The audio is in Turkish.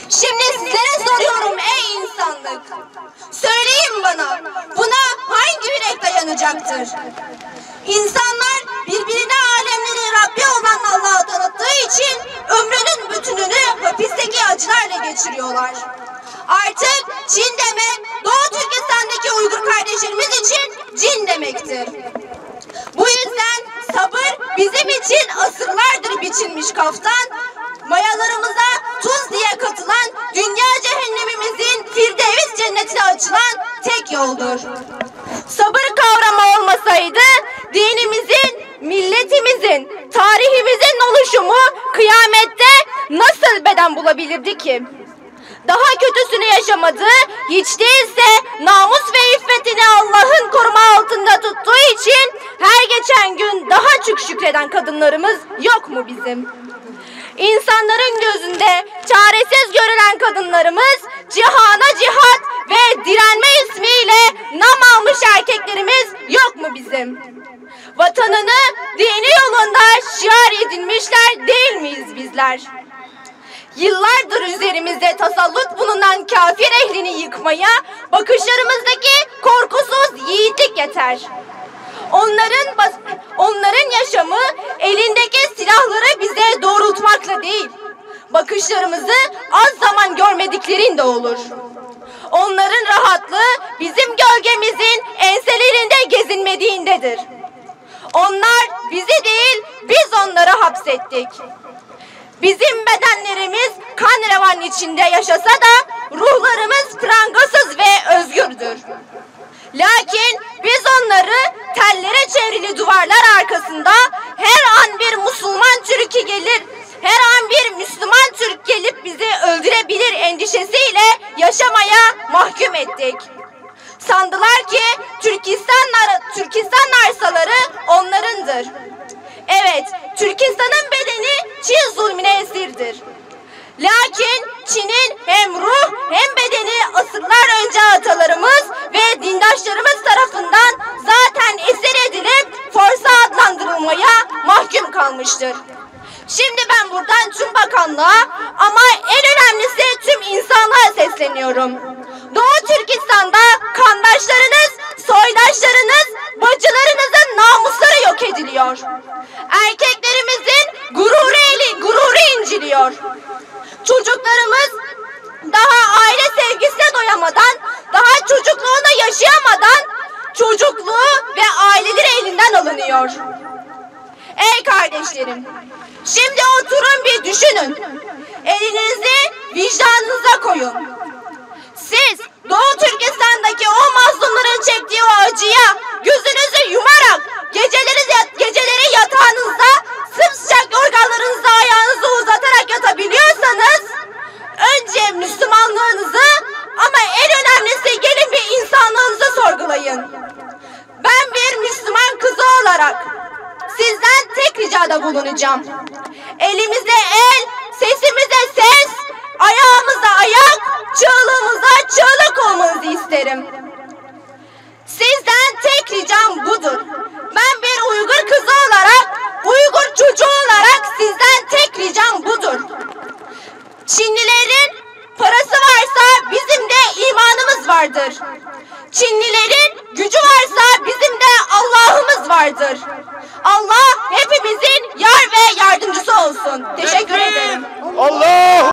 Şimdi sizlere soruyorum ey insanlık. Söyleyin bana, buna hangi yürek dayanacaktır? İnsanlar birbirine alemlerin Rabbi olan Allah'ı tanıttığı için ömrünün bütününü hapisteki acılarla geçiriyorlar. Artık Çin demek Doğu Türkistan'daki Uygur kardeşlerimiz için cin demektir. Bu yüzden sabır bizim için asırlardır biçilmiş kaftan, mayalarımıza tuz diye katılan dünya cehennemimizin Firdevs cennetine açılan tek yoldur. Sabır kavramı olmasaydı dinimizin, milletimizin, tarihimizin oluşumu kıyamette nasıl beden bulabilirdi ki? Daha kötüsünü yaşamadı, hiç değilse namus ve iffetini Allah'ın koruma altında tuttuğu için her geçen gün daha çok şükreden kadınlarımız yok mu bizim? İnsanların gözünde çaresiz görülen kadınlarımız, cihana cihat ve direnme ismiyle nam almış erkeklerimiz yok mu bizim? Vatanını dini yolunda şiar edinmişler değil miyiz bizler? Yıllardır üzerimizde tasallut bulunan kafir ehlini yıkmaya bakışlarımızdaki korkusuz yiğitlik yeter. Onların yaşamı elindeki silahları bize doğrultmakla değil, bakışlarımızı az zaman görmediklerinde olur. Onların rahatlığı bizim gölgemizin enselerinde gezinmediğindedir. Onlar bizi değil, biz onları hapsettik. Bizim bedenlerimiz kan revan içinde yaşasa da ruhlarımız prangasız ve özgürdür. Lakin biz onları tellere çevrili duvarlar arkasında her an bir Müslüman Türk'ü gelir, her an bir Müslüman Türk gelip bizi öldürebilir endişesiyle yaşamaya mahkum ettik. Sandılar ki Türkistan arsaları onlarındır. Evet, Türkistan'ın bedeni Çin zulmüne esirdir. Lakin Çin'in hem ruh hem bedeni asırlar önce atalarımız ve dindaşlarımız tarafından zaten esir edilip forsa adlandırılmaya mahkum kalmıştır. Şimdi ben buradan tüm bakanlığa ama en önemlisi tüm insanlığa sesleniyorum. Doğu Türkistan'da kandaşlarınız, soydaşlarınız, bacılarınızın namusları yok ediliyor. Erkeklerimizin gururu inciliyor. Çocuklarımız daha aile sevgisine doyamadan, daha çocukluğunu yaşayamadan çocukluğu ve aileleri elinden alınıyor. Ey kardeşlerim, şimdi oturun bir düşünün. Elinizi vicdanınıza koyun. Siz Doğu Türkistan'daki o mazlumların çektiği o acıya gözünüzü yumarak geceleri yatağınızda sımsıcak organlarınızı ayağınızı uzatarak yatabiliyorsanız önce Müslümanlığınızı ama en önemlisi gelin bir insanlığınızı sorgulayın. Ben bir Müslüman kızı olarak sizden tek ricada bulunacağım. Elimize el, sesimize ses, ayağımıza ayak, çığlığımıza çığlık olmanızı isterim. Sizden tek ricam budur. Ben bir Uygur kızı olarak, Uygur çocuğu olarak sizden tek ricam budur. Çinlilerin parası varsa bizim de imanımız vardır. Çinlilerin gücü varsa bizim de Allah'ımız vardır. Allah hepimizin yar ve yardımcısı olsun. Teşekkür ederim. Allah!